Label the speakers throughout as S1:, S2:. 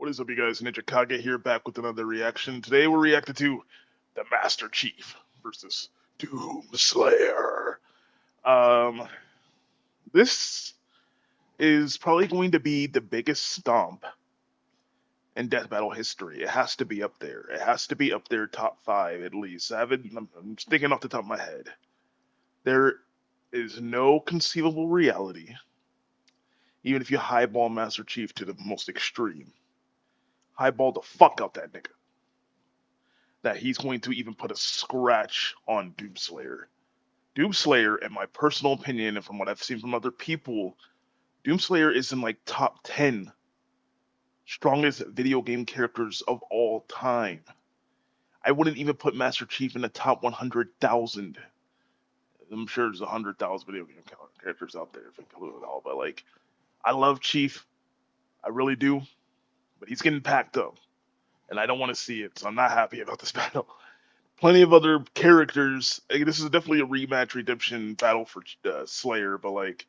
S1: What is up, you guys? Ninja Kage here, back with another reaction. Today we're reacting to the Master Chief versus Doomslayer. Um, this is probably going to be the biggest stomp in death battle history. It has to be up there. It has to be up there, top five at least. I'm just thinking off the top of my head. There is no conceivable reality, even if you highball Master Chief to the most extreme. Highball the fuck out that nigga, that he's going to even put a scratch on Doomslayer. Doomslayer, in my personal opinion, and from what I've seen from other people, Doomslayer is in like top 10 strongest video game characters of all time. I wouldn't even put Master Chief in the top 100,000. I'm sure there's 100,000 video game characters out there if I include it all, but like, I love Chief, I really do, but he's getting packed up, and I don't want to see it, so I'm not happy about this battle. Plenty of other characters. This is definitely a rematch redemption battle for Slayer, but like,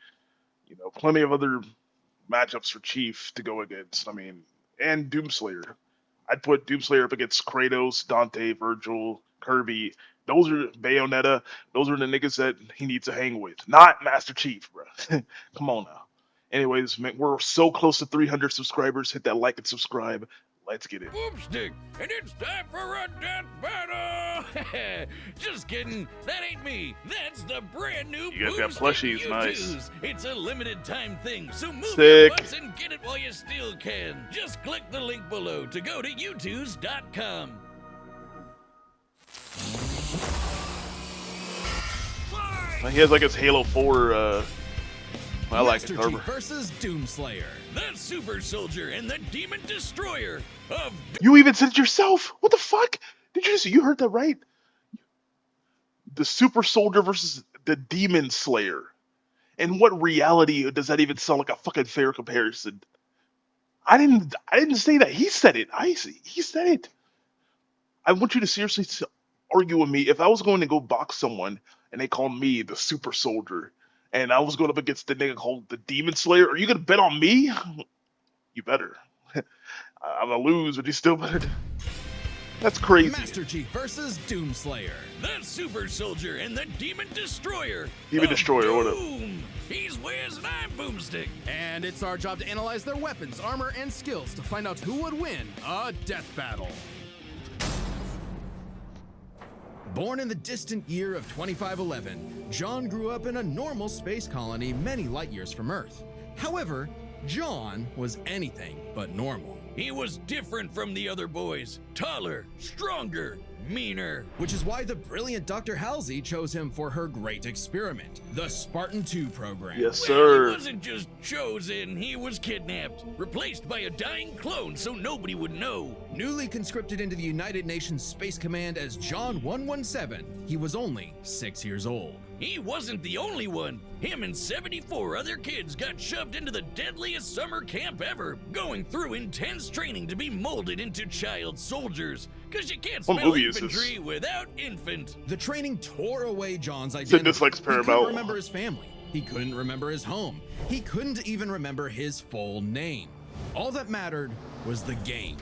S1: plenty of other matchups for Chief to go against. I mean, and Doomslayer. I'd put Doomslayer up against Kratos, Dante, Virgil, Kirby. Those are Bayonetta. Those are the niggas that he needs to hang with, not Master Chief, bro. Come on now. Anyways, man, we're so close to 300 subscribers. Hit that like and subscribe. Let's get it.
S2: Boomstick, and it's time for a death battle! Just kidding, that ain't me. That's the brand new
S1: You got that
S2: Boomstick
S1: plushies, nice.
S2: It's a limited time thing, so move
S1: Sick.
S2: your butts and get it while you still can. Just click the link below to go to youtooz.com.
S1: He has like his Halo 4, I like it,
S3: Master
S1: Harbor.
S3: Chief versus Doomslayer.
S2: The Super Soldier and the Demon Destroyer of...
S1: You even said it yourself. What the fuck? You heard that right? The Super Soldier versus the Demon Slayer. In what reality does that even sound like a fucking fair comparison? I didn't say that. He said it. He said it. I want you to seriously argue with me. If I was going to go box someone and they called me the Super Soldier, and I was going up against the nigga called the Demon Slayer, are you gonna bet on me? You better. I'm gonna lose, but you still better. That's crazy.
S3: Master Chief versus Doomslayer.
S2: The Super Soldier and the Demon Destroyer.
S1: Demon
S2: of
S1: Destroyer, what up?
S2: Doom. He's Wiz and I'm Boomstick.
S3: And it's our job to analyze their weapons, armor, and skills to find out who would win a death battle. Born in the distant year of 2511, John grew up in a normal space colony many light years from Earth. However, John was anything but normal.
S2: He was different from the other boys. Taller, stronger, meaner.
S3: Which is why the brilliant Dr. Halsey chose him for her great experiment, the Spartan 2 program.
S1: Yes,
S2: Well,
S1: sir.
S2: he wasn't just chosen, he was kidnapped, replaced by a dying clone so nobody would know.
S3: Newly conscripted into the United Nations Space Command as John 117, he was only 6 years old.
S2: He wasn't the only one. Him and 74 other kids got shoved into the deadliest summer camp ever, going through intense training to be molded into child soldiers. Cause you can't
S1: What
S2: spell
S1: movie is this?
S2: infantry without infant.
S3: The training tore away John's
S1: Sid
S3: identity.
S1: dislikes
S3: He
S1: Paramount.
S3: couldn't remember his family. He couldn't remember his home. He couldn't even remember his full name. All that mattered was the game,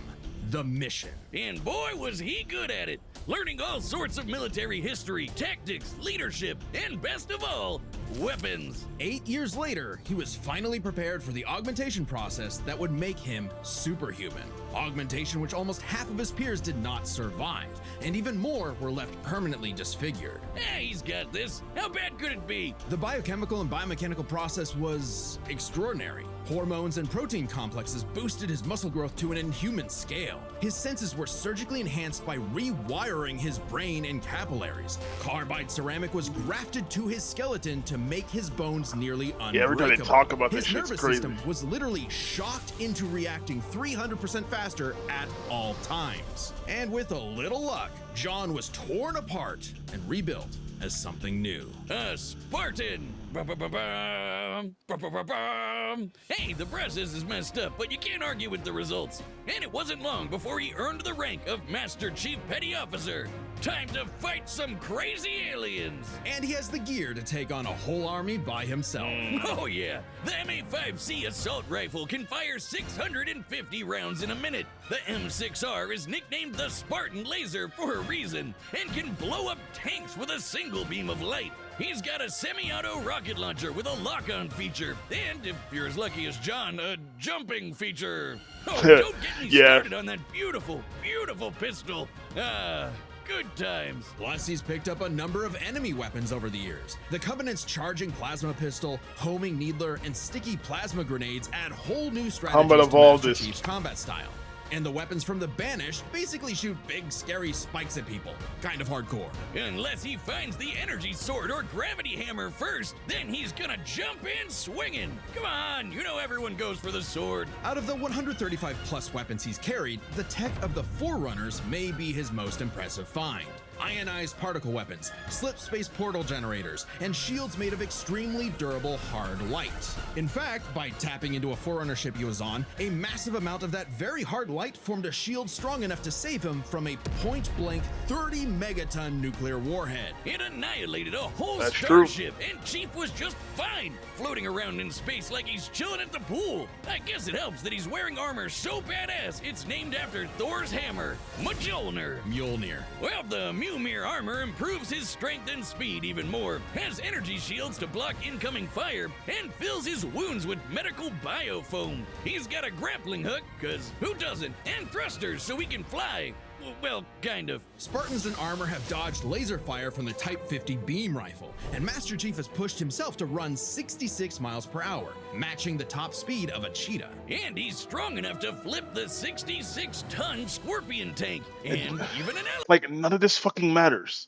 S3: the mission.
S2: And boy was he good at it, learning all sorts of military history, tactics, leadership, and best of all, weapons.
S3: 8 years later, he was finally prepared for the augmentation process that would make him superhuman. Augmentation which almost half of his peers did not survive, and even more were left permanently disfigured.
S2: He's got this. How bad could it be?
S3: The biochemical and biomechanical process was extraordinary. Hormones and protein complexes boosted his muscle growth to an inhuman scale. His senses were surgically enhanced by rewiring his brain and capillaries. Carbide ceramic was grafted to his skeleton to make his bones nearly unbreakable.
S1: Yeah, every time they talk about this
S3: his
S1: shit's
S3: nervous
S1: crazy.
S3: system was literally shocked into reacting 300% faster at all times. And with a little luck, John was torn apart and rebuilt as something new.
S2: A Spartan. Ba-ba-ba-bum, ba-ba-ba-bum. Hey, the process is messed up, but you can't argue with the results. And it wasn't long before he earned the rank of Master Chief Petty Officer. time to fight some crazy aliens.
S3: And he has the gear to take on a whole army by himself.
S2: Oh yeah, the M85C assault rifle can fire 650 rounds in a minute. The M6R is nicknamed the Spartan Laser for a reason and can blow up tanks with a single beam of light. He's got a semi-auto rocket launcher with a lock-on feature, and if you're as lucky as John, a jumping feature. Oh, don't get me started on that beautiful, beautiful pistol. Good times.
S3: Plus, he's picked up a number of enemy weapons over the years. The Covenant's charging plasma pistol, homing needler, and sticky plasma grenades add whole new strategies to Master Chief's combat style. And the weapons from the Banished basically shoot big, scary spikes at people. Kind of hardcore.
S2: Unless he finds the energy sword or gravity hammer first, then he's gonna jump in swinging. Come on, you know everyone goes for the sword.
S3: Out of the 135 plus weapons he's carried, the tech of the Forerunners may be his most impressive find. Ionized particle weapons, slip space portal generators, and shields made of extremely durable hard light. In fact, by tapping into a Forerunner ship he was on, a massive amount of that very hard light formed a shield strong enough to save him from a point-blank 30 megaton nuclear warhead.
S2: It annihilated a whole starship, and Chief was just fine, floating around in space like he's chilling at the pool. I guess it helps that he's wearing armor so badass it's named after Thor's hammer, Mjolnir. Well, the Mjolnir armor improves his strength and speed even more, has energy shields to block incoming fire, and fills his wounds with medical biofoam. He's got a grappling hook, cause who doesn't, and thrusters so he can fly. Well, kind of.
S3: Spartans in armor have dodged laser fire from the Type 50 beam rifle, and Master Chief has pushed himself to run 66 miles per hour, matching the top speed of a cheetah.
S2: And he's strong enough to flip the 66-ton Scorpion tank, and even an elephant.
S1: Like, none of this fucking matters.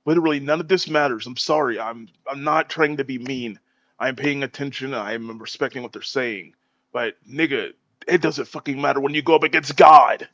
S1: Literally, none of this matters. I'm sorry. I'm not trying to be mean. I'm paying attention. I'm respecting what they're saying. But, nigga, it doesn't fucking matter when you go up against God.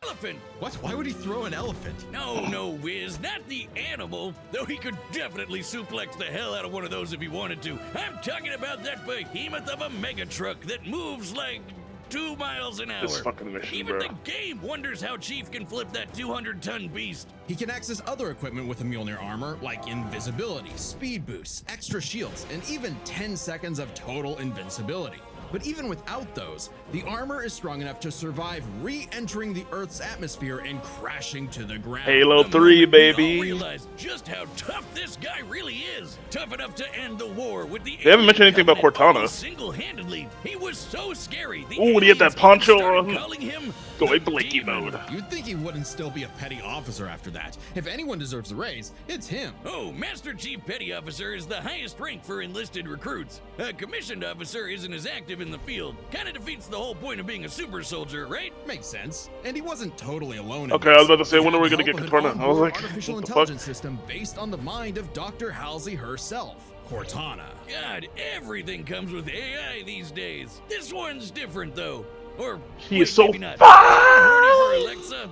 S2: Elephant.
S3: What? Why would he throw an elephant?
S2: No, Wiz, not the animal, though he could definitely suplex the hell out of one of those if he wanted to. I'm talking about that behemoth of a mega truck that moves like 2 miles an hour.
S1: This fucking mission,
S2: Even the game wonders how Chief can flip that 200-ton beast.
S3: He can access other equipment with the Mjolnir armor, like invisibility, speed boosts, extra shields, and even 10 seconds of total invincibility. But even without those, the armor is strong enough to survive re-entering the Earth's atmosphere and crashing to the ground.
S1: Halo 3, baby.
S2: We all realize just how tough this guy really is. Tough enough to end the war with the.
S1: They haven't mentioned anything about Cortana.
S2: Single-handedly, he was so scary.
S1: Ooh, when he had that poncho on.
S2: Calling him
S1: going blinky mode.
S3: You'd think he wouldn't still be a petty officer after that. If anyone deserves a raise, it's him.
S2: Oh, Master Chief Petty Officer is the highest rank for enlisted recruits. A commissioned officer isn't as active in the field. Kinda defeats the whole point of being a super soldier, right?
S3: Makes sense. And he wasn't totally alone.
S1: Okay, I was about to say, when are we gonna get Cortana? I was like,
S3: artificial
S1: what the
S3: intelligence
S1: fuck?
S3: system based on the mind of Dr. Halsey herself, Cortana.
S2: God, everything comes with AI these days. This one's different though. Or
S1: he is so
S2: maybe not. Alexa.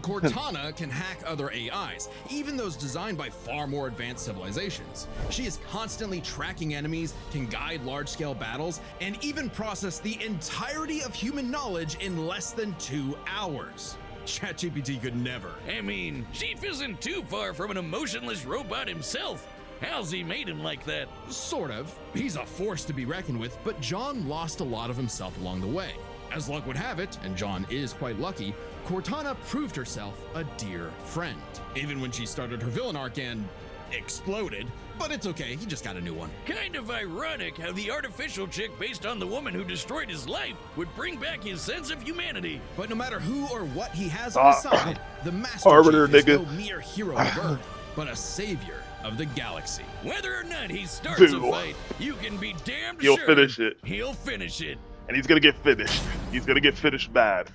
S3: Cortana can hack other AIs, even those designed by far more advanced civilizations. She is constantly tracking enemies, can guide large-scale battles, and even process the entirety of human knowledge in less than 2 hours. ChatGPT could never.
S2: I mean, Chief isn't too far from an emotionless robot himself. Halsey made him like that.
S3: Sort of. He's a force to be reckoned with, but John lost a lot of himself along the way. As luck would have it, and John is quite lucky, Cortana proved herself a dear friend. Even when she started her villain arc and exploded, but it's okay, he just got a new one.
S2: Kind of ironic how the artificial chick based on the woman who destroyed his life would bring back his sense of humanity.
S3: But no matter who or what he has on his side, the Master Chief is no mere hero of Earth, but a savior of the galaxy.
S2: Whether or not he starts a fight, you can be damned
S1: He'll
S2: sure
S1: finish it.
S2: He'll finish it.
S1: And he's gonna get finished. He's gonna get finished bad.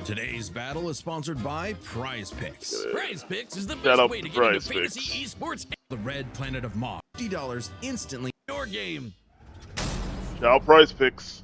S3: Today's battle is sponsored by Prize Picks.
S2: Prize Picks is the best way to get into fantasy esports.
S3: The red planet of Mars. $50 instantly.
S2: Your game.
S1: Now Prize Picks.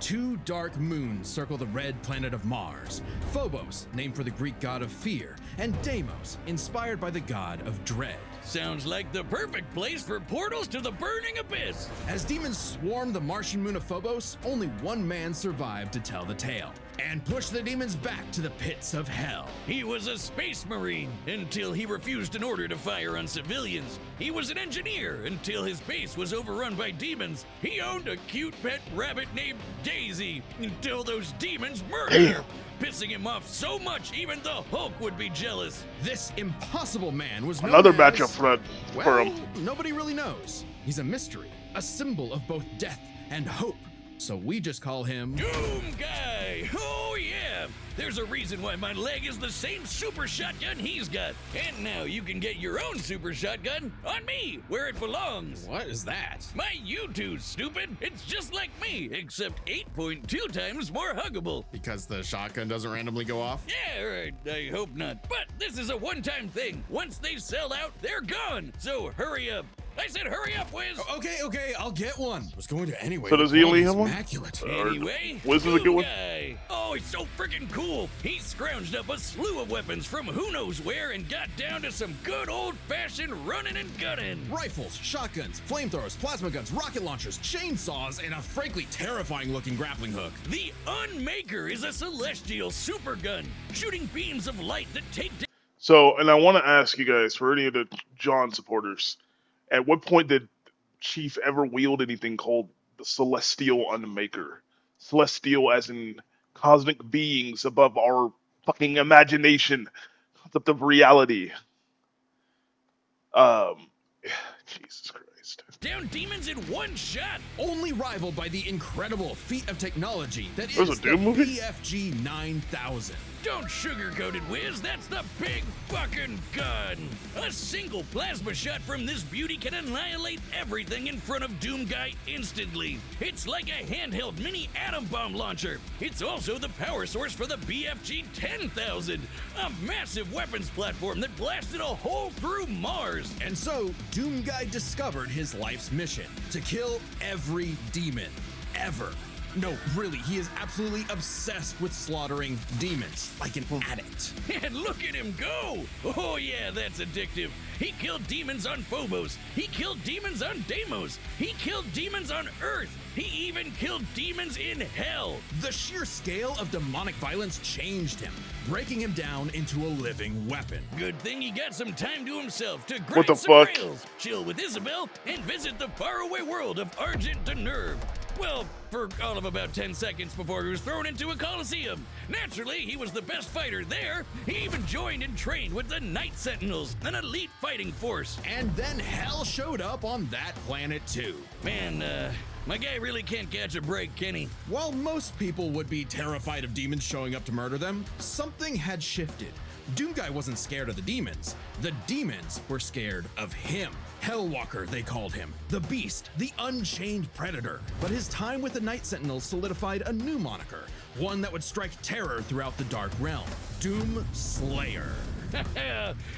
S3: 2 dark moons circle the red planet of Mars. Phobos, named for the Greek god of fear, and Deimos, inspired by the god of dread.
S2: Sounds like the perfect place for portals to the burning abyss.
S3: As demons swarm the Martian moon of Phobos, only one man survived to tell the tale. and push the demons back to the pits of hell.
S2: He was a space marine until he refused an order to fire on civilians. He was an engineer until his base was overrun by demons. He owned a cute pet rabbit named Daisy until those demons murdered her, pissing him off so much even the Hulk would be jealous.
S3: This impossible man was
S1: Another
S3: known as,
S1: matchup for
S3: well,
S1: him.
S3: Nobody really knows. He's a mystery, a symbol of both death and hope. So we just call him
S2: Doom Guy! Oh yeah! There's a reason why my leg is the same super shotgun he's got. And now you can get your own super shotgun on me, where it belongs.
S3: What is that?
S2: My U2, stupid! It's just like me, except 8.2 times more huggable.
S3: Because the shotgun doesn't randomly go off?
S2: Yeah, right, I hope not. But this is a one-time thing. Once they sell out, they're gone. So hurry up. I said hurry up, Wiz!
S3: Okay, I'll get one. Was going to anyway.
S1: So does he only have one?
S3: Immaculate.
S2: Anyway,
S1: Wiz is a good
S2: Doom
S1: one?
S2: Guy. Oh, he's so freaking cool. He scrounged up a slew of weapons from who knows where and got down to some good old-fashioned running and gunning.
S3: Rifles, shotguns, flamethrowers, plasma guns, rocket launchers, chainsaws, and a frankly terrifying-looking grappling hook.
S2: The Unmaker is a celestial super gun, shooting beams of light that take down.
S1: So, and I want to ask you guys, for any of the John supporters, at what point did Chief ever wield anything called the Celestial Unmaker? Celestial as in cosmic beings above our fucking imagination, concept of reality. Jesus Christ.
S2: Down demons in one shot.
S3: Only rivaled by the incredible feat of technology that
S1: There's
S3: is
S1: a
S3: the
S1: Doom movie?
S3: BFG 9000.
S2: Don't sugarcoat it, Wiz. That's the big fucking gun. A single plasma shot from this beauty can annihilate everything in front of Doom Guy instantly. It's like a handheld mini atom bomb launcher. It's also the power source for the BFG 10,000, a massive weapons platform that blasted a hole through Mars.
S3: And so, Doom Guy discovered his life's mission, to kill every demon, ever. No, really, he is absolutely obsessed with slaughtering demons, like an addict.
S2: And look at him go! Oh yeah, that's addictive. He killed demons on Phobos. He killed demons on Deimos. He killed demons on Earth. He even killed demons in hell.
S3: The sheer scale of demonic violence changed him, breaking him down into a living weapon.
S2: Good thing he got some time to himself to
S1: What
S2: grind
S1: the
S2: some
S1: fuck?
S2: rails, chill with Isabel, and visit the faraway world of Argent de Nerve. Well, for all of about 10 seconds before he was thrown into a coliseum. Naturally, he was the best fighter there. He even joined and trained with the Night Sentinels, an elite fighting force.
S3: And then hell showed up on that planet too.
S2: Man, my guy really can't catch a break, can he?
S3: While most people would be terrified of demons showing up to murder them, something had shifted. Doom Guy wasn't scared of the demons were scared of him. Hellwalker, they called him. The Beast, the Unchained Predator. But his time with the Night Sentinels solidified a new moniker, one that would strike terror throughout the Dark Realm. Doom Slayer.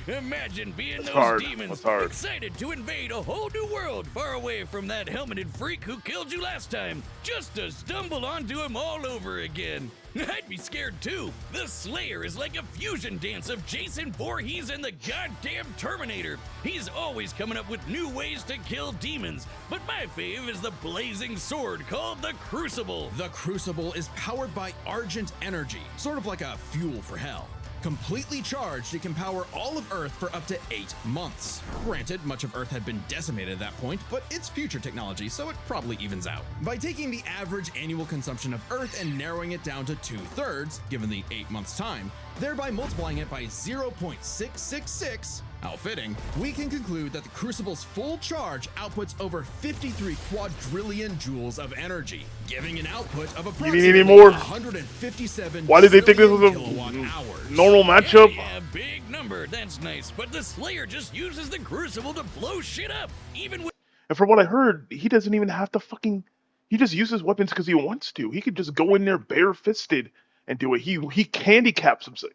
S2: Imagine being
S1: That's
S2: those
S1: hard.
S2: demons,
S1: That's hard.
S2: excited to invade a whole new world far away from that helmeted freak who killed you last time, just to stumble onto him all over again. I'd be scared too. The Slayer is like a fusion dance of Jason Voorhees and the goddamn Terminator. He's always coming up with new ways to kill demons, but my fave is the blazing sword called the Crucible.
S3: The Crucible is powered by Argent energy, sort of like a fuel for hell. Completely charged, it can power all of Earth for up to 8 months. Granted, much of Earth had been decimated at that point, but it's future technology, so it probably evens out. By taking the average annual consumption of Earth and narrowing it down to 2/3, given the 8 months time, thereby multiplying it by 0.666, how fitting, we can conclude that the Crucible's full charge outputs over 53 quadrillion joules of energy, giving an output of approximately
S1: any more?
S3: 157
S1: Why did they think this was a
S3: kilowatt hours.
S1: normal matchup?
S2: Yeah, big number. That's nice. But the Slayer just uses the Crucible to blow shit up, even with.
S1: And from what I heard, he doesn't even have to fucking. He just uses weapons because he wants to. He could just go in there bare-fisted and do it. He handicaps himself.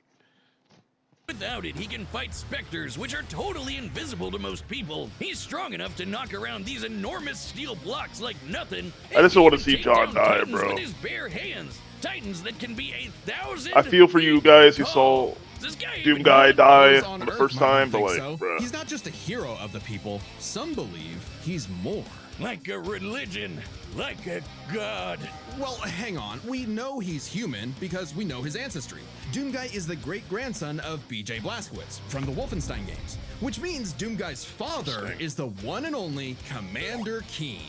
S2: Without it, he can fight specters, which are totally invisible to most people. He's strong enough to knock around these enormous steel blocks like nothing.
S1: I just want to
S2: and
S1: see
S2: take
S1: John
S2: down
S1: die,
S2: Titans
S1: bro.
S2: with his bare hands. Titans that can be 1,000.
S1: I feel for you guys who
S2: tall.
S1: saw
S2: This guy
S1: Doom
S2: even
S1: Guy
S2: knows
S1: die
S3: Those on
S1: for the
S3: Earth
S1: first
S3: might not
S1: time, but
S3: think
S1: like,
S3: so.
S1: bruh.
S3: He's not just a hero of the people. Some believe he's more.
S2: Like a religion, like a god.
S3: Well, hang on. We know he's human because we know his ancestry. Doomguy is the great-grandson of B.J. Blazkowicz from the Wolfenstein games, which means Doomguy's father is the one and only Commander Keen.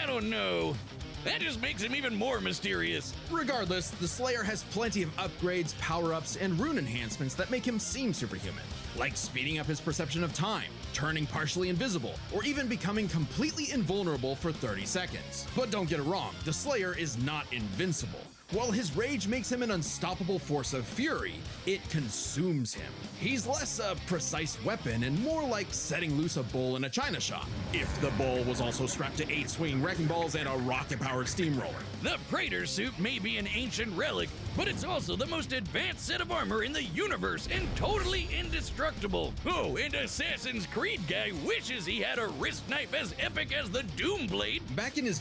S2: I don't know. That just makes him even more mysterious.
S3: Regardless, the Slayer has plenty of upgrades, power-ups, and rune enhancements that make him seem superhuman, like speeding up his perception of time, turning partially invisible, or even becoming completely invulnerable for 30 seconds. But don't get it wrong, the Slayer is not invincible. While his rage makes him an unstoppable force of fury, it consumes him. He's less a precise weapon and more like setting loose a bull in a china shop, if the bull was also strapped to 8 swinging wrecking balls and a rocket-powered steamroller.
S2: The Praetor suit may be an ancient relic, but it's also the most advanced set of armor in the universe and totally indestructible. Oh, and Assassin's Creed guy wishes he had a wrist knife as epic as the Doom Blade.
S3: Back in his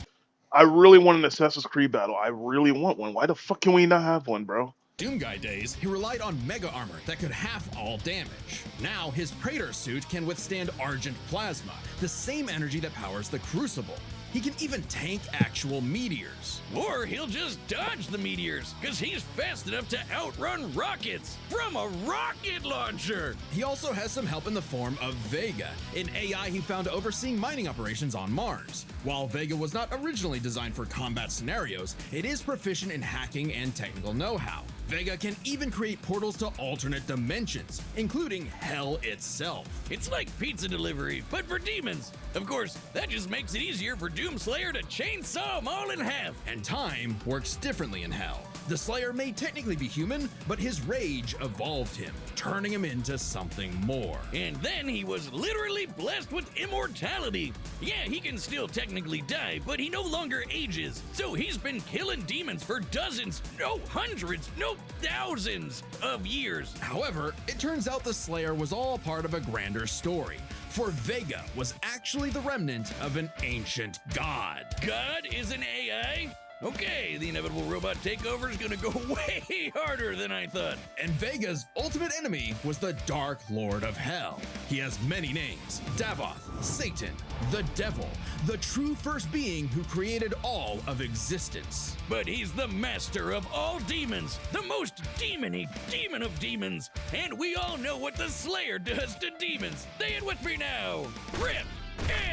S1: I really want an Assassin's Creed battle. I really want one. Why the fuck can we not have one, bro?
S3: Doomguy days, he relied on mega armor that could half all damage. Now, his Praetor suit can withstand Argent Plasma, the same energy that powers the Crucible. He can even tank actual meteors.
S2: Or he'll just dodge the meteors, because he's fast enough to outrun rockets from a rocket launcher.
S3: He also has some help in the form of Vega, an AI he found overseeing mining operations on Mars. While Vega was not originally designed for combat scenarios, it is proficient in hacking and technical know-how. Vega can even create portals to alternate dimensions, including hell itself.
S2: It's like pizza delivery, but for demons. Of course, that just makes it easier for Doomslayer to chainsaw them all in half.
S3: And time works differently in hell. The Slayer may technically be human, but his rage evolved him, turning him into something more.
S2: And then he was literally blessed with immortality. Yeah, he can still technically die, but he no longer ages. So he's been killing demons for dozens, no hundreds, no thousands of years.
S3: However, it turns out the Slayer was all part of a grander story. For Vega was actually the remnant of an ancient god.
S2: God is an AI? Okay, the inevitable robot takeover is gonna go way harder than I thought.
S3: And Vega's ultimate enemy was the Dark Lord of Hell. He has many names: Davoth, Satan, the Devil, the true first being who created all of existence.
S2: But he's the master of all demons, the most demon-y demon of demons. And we all know what the Slayer does to demons. Say it with me now. Rip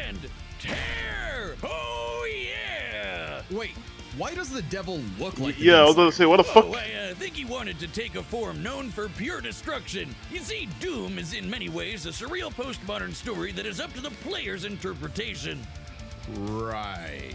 S2: and tear! Oh yeah!
S3: Wait, why does the devil look like the
S1: Yeah, I was gonna say, what the fuck?
S2: Oh, I think he wanted to take a form known for pure destruction. You see, Doom is in many ways a surreal postmodern story that is up to the player's interpretation.
S3: Right.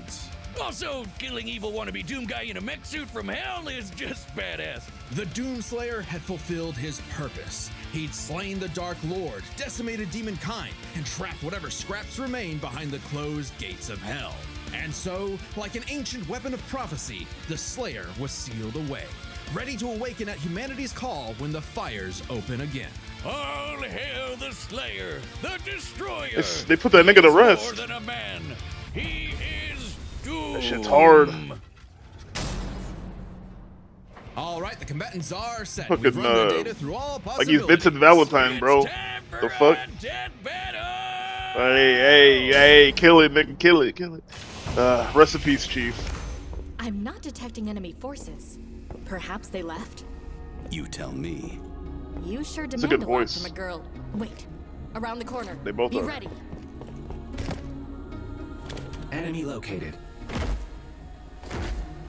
S2: Also, killing evil wannabe Doom guy in a mech suit from hell is just badass.
S3: The Doomslayer had fulfilled his purpose. He'd slain the Dark Lord, decimated demonkind, and trapped whatever scraps remained behind the closed gates of hell. And so, like an ancient weapon of prophecy, the Slayer was sealed away, ready to awaken at humanity's call when the fires open again.
S2: All hail the Slayer, the Destroyer.
S1: They put that nigga to
S2: He's
S1: rest.
S2: more than a man. He is Doom.
S1: That shit's hard.
S3: All right, the combatants are set.
S1: Fucking,
S3: We've run their data through all
S1: Like
S3: possibilities.
S1: he's Vincent Valentine, bro.
S2: It's time for
S1: The fuck?
S2: a death battle.
S1: Hey, kill it, nigga, kill it. Rest in peace, Chief.
S4: I'm not detecting enemy forces. Perhaps they left?
S5: You tell me.
S4: You sure
S1: a
S4: demand
S1: good
S4: a lot
S1: voice.
S4: from a girl. Wait, around the corner.
S1: They both
S4: Be
S1: are.
S4: ready.
S5: Enemy located.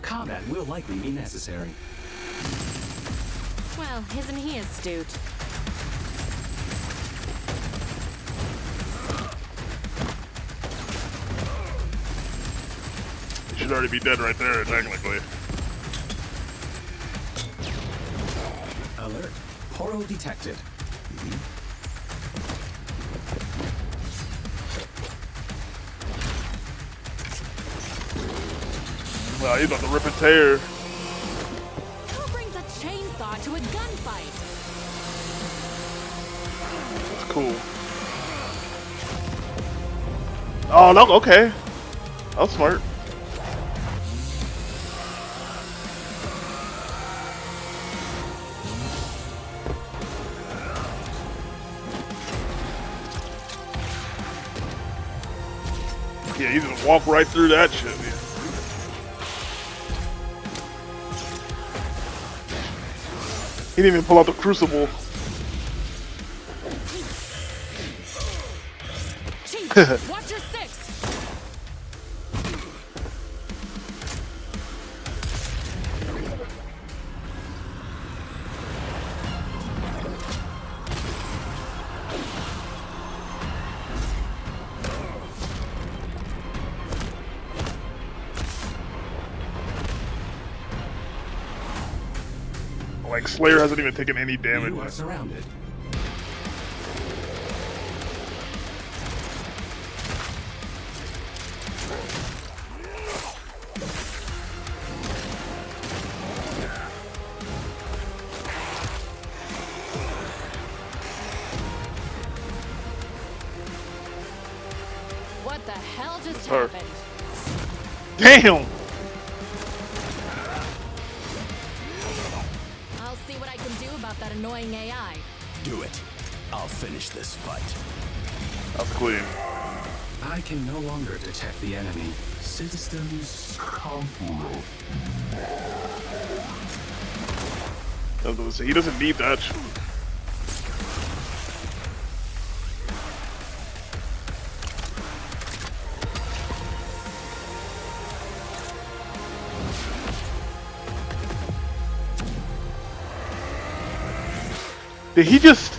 S5: Combat will likely be necessary.
S4: Well, isn't he astute?
S1: He should already be dead right there, technically.
S5: Alert. Portal detected.
S1: Wow, he's about to rip and tear.
S4: Who brings a chainsaw to a gunfight?
S1: That's cool. Oh, no, okay. That was smart. Yeah, he's gonna walk right through that shit. Man. He didn't even pull out the crucible.
S4: Chief, watch your six.
S1: Like, Slayer hasn't even taken any damage.
S5: You are surrounded.
S4: What the hell just
S1: Her.
S4: happened?
S1: Damn!
S4: I'll see what I can do about that annoying AI.
S5: Do it. I'll finish this fight.
S1: That's clean.
S5: I can no longer detect the enemy. Systems complete.
S1: I was gonna say, he doesn't need that. Did he just...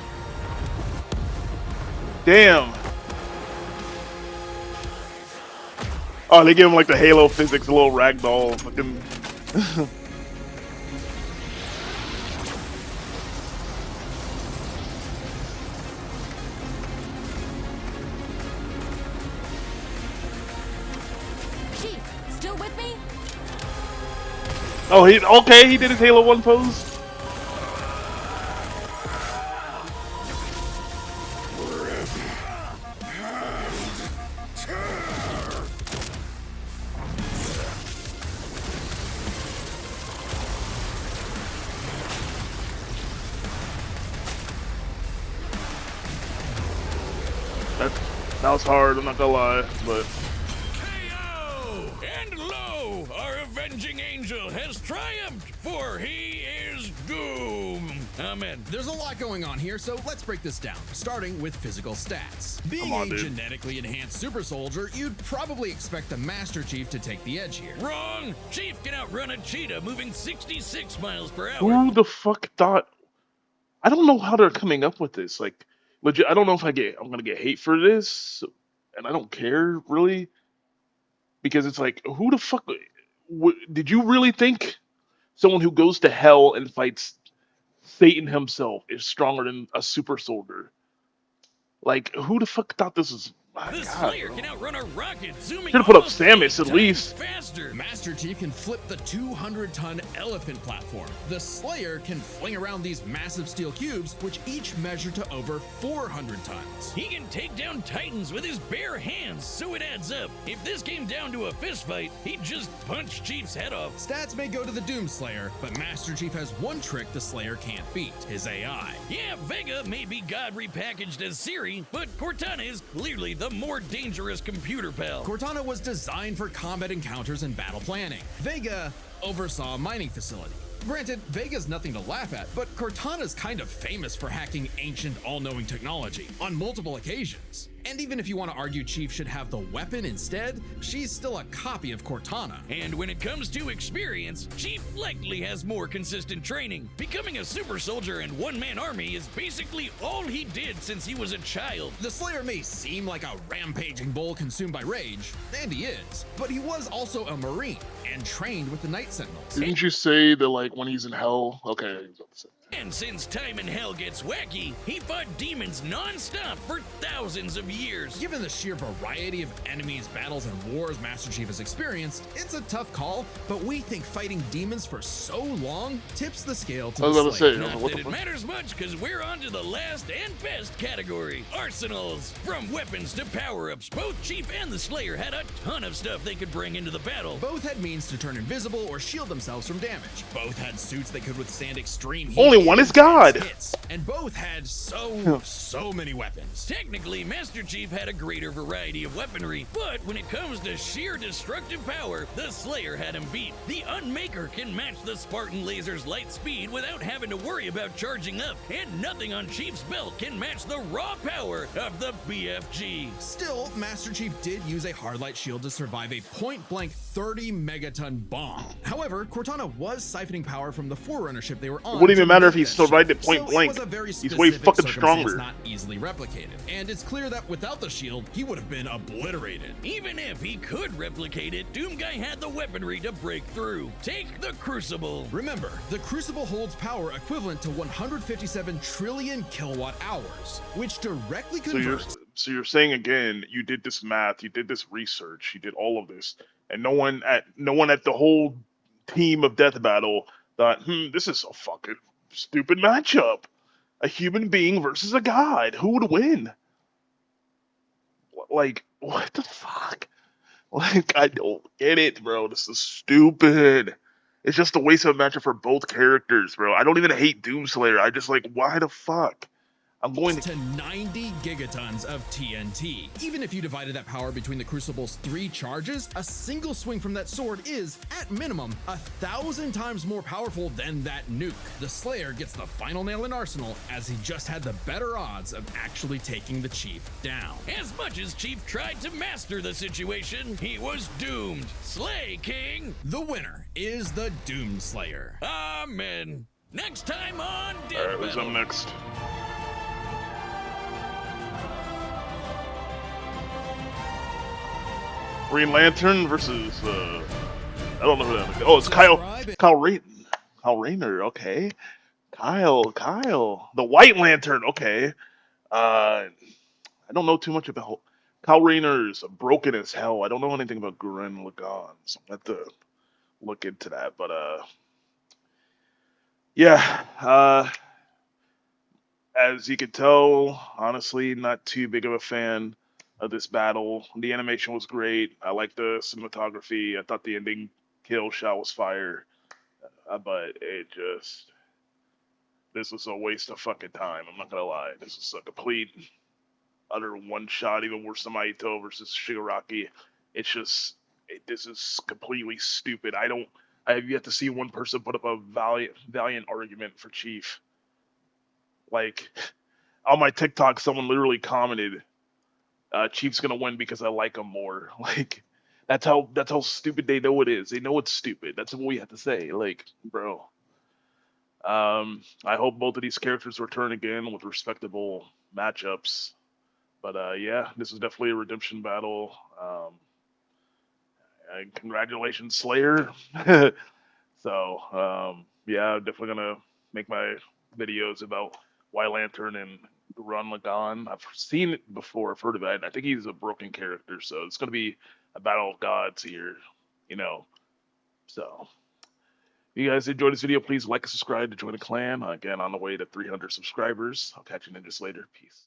S1: Damn. Oh, they give him like the Halo physics, a little ragdoll fucking...
S4: Chief, still with me?
S1: Oh, he did his Halo 1 pose. That was hard, I'm not gonna lie, but...
S2: KO! And lo, our avenging angel has triumphed, for he is Doom. Amen.
S3: There's a lot going on here, so let's break this down, starting with physical stats. Being
S1: on,
S3: a
S1: dude.
S3: genetically enhanced super soldier, you'd probably expect the Master Chief to take the edge here.
S2: Wrong! Chief can outrun a cheetah moving 66 miles per hour.
S1: Who the fuck thought... I don't know how they're coming up with this, like... Legit, I don't know if I'm gonna get hate for this, and I don't care, really. Because it's like, who the fuck... Did you really think someone who goes to hell and fights Satan himself is stronger than a super soldier? Like, who the fuck thought this was... My
S2: The
S1: God,
S2: Slayer
S1: bro.
S2: can outrun a rocket, zooming
S1: Should've put up
S2: almost
S1: Samus
S2: 8
S1: at
S2: times
S1: least.
S2: faster.
S3: Master Chief can flip the 200-ton elephant platform. The Slayer can fling around these massive steel cubes, which each measure to over 400 tons.
S2: He can take down Titans with his bare hands, so it adds up. If this came down to a fist fight, he'd just punch Chief's head off.
S3: Stats may go to the Doom Slayer, but Master Chief has one trick the Slayer can't beat, his AI.
S2: Yeah, Vega may be God repackaged as Siri, but Cortana is clearly the more dangerous computer pal.
S3: Cortana was designed for combat encounters and battle planning. Vega oversaw a mining facility. Granted, Vega's nothing to laugh at, but Cortana's kind of famous for hacking ancient, all-knowing technology on multiple occasions. And even if you want to argue Chief should have the weapon instead, she's still a copy of Cortana.
S2: And when it comes to experience, Chief likely has more consistent training. Becoming a super soldier and one-man army is basically all he did since he was a child.
S3: The Slayer may seem like a rampaging bull consumed by rage, and he is, but he was also a Marine and trained with the Night Sentinels.
S1: Didn't you say that, like, when he's in hell? Okay, I was about to say.
S2: And since time in hell gets wacky, he fought demons non-stop for thousands of years.
S3: Given the sheer variety of enemies, battles, and wars Master Chief has experienced, it's a tough call, but we think fighting demons for so long tips the scale to
S1: I was
S3: the
S1: about to
S3: Slayer.
S1: say,
S2: Not
S1: what
S2: that
S1: the
S2: it
S1: fuck?
S2: matters much, because we're on to the last and best category, arsenals. From weapons to power-ups, both Chief and the Slayer had a ton of stuff they could bring into the battle.
S3: Both had means to turn invisible or shield themselves from damage. Both had suits that could withstand extreme heat.
S1: Only one is God.
S3: Hits, and both had so many weapons.
S2: Technically, Master Chief had a greater variety of weaponry, but when it comes to sheer destructive power, the Slayer had him beat. The Unmaker can match the Spartan laser's light speed without having to worry about charging up, and nothing on Chief's belt can match the raw power of the BFG.
S3: Still, Master Chief did use a hard light shield to survive a point-blank 30 megaton bomb. However, Cortana was siphoning power from the Forerunner ship they were on.
S1: It wouldn't even matter if he
S3: that
S1: survived
S3: ship,
S1: at point
S3: so
S1: blank.
S3: It was a very
S1: He's way
S3: specific
S1: fucking
S3: circumstance
S1: stronger.
S3: not easily replicated. And it's clear that without the shield, he would have been obliterated.
S2: Even if he could replicate it, Doomguy had the weaponry to break through. Take the Crucible.
S3: Remember, the Crucible holds power equivalent to 157 trillion kilowatt hours, which directly converts.
S1: So you're saying again, you did this math, you did this research, you did all of this, and no one at the whole team of Death Battle thought, this is a fucking stupid matchup. A human being versus a god. Who would win? Like, what the fuck? Like, I don't get it, bro. This is stupid. It's just a waste of a matchup for both characters, bro. I don't even hate Doomslayer. I just like, why the fuck? I'm going
S3: to 90 gigatons of TNT. Even if you divided that power between the Crucible's 3 charges, a single swing from that sword is, at minimum, 1,000 times more powerful than that nuke. The Slayer gets the final nail in Arsenal, as he just had the better odds of actually taking the Chief down.
S2: As much as Chief tried to master the situation, he was doomed. Slay, King!
S3: The winner is the Doomslayer.
S2: Amen. Next time on Death
S1: Alright, who's
S2: Battle.
S1: up next? Green Lantern versus I don't know who that is. Oh, it's Kyle Rayner, okay. Kyle. The White Lantern, okay. I don't know too much about Kyle Rayner's broken as hell. I don't know anything about Gurren Lagann, so I have to look into that. But yeah, as you can tell, honestly, not too big of a fan of this battle. The animation was great. I liked the cinematography. I thought the ending kill shot was fire. But this was a waste of fucking time. I'm not gonna lie. This was a complete, utter one shot, even worse than Maito versus Shigaraki. This is completely stupid. I have yet to see one person put up a valiant argument for Chief. Like, on my TikTok, someone literally commented, Chief's gonna win because I like him more. Like, that's how stupid they know it is. They know it's stupid. That's what we have to say. Like, bro. I hope both of these characters return again with respectable matchups. But yeah, this is definitely a redemption battle. And congratulations, Slayer. So yeah, I'm definitely gonna make my videos about White Lantern and Gurren Lagann. I've seen it before, I've heard of it. I think he's a broken character, so it's gonna be a battle of gods here, you know. So if you guys enjoyed this video, please like and subscribe to join the clan. Again, on the way to 300 subscribers. I'll catch you ninjas later. Peace.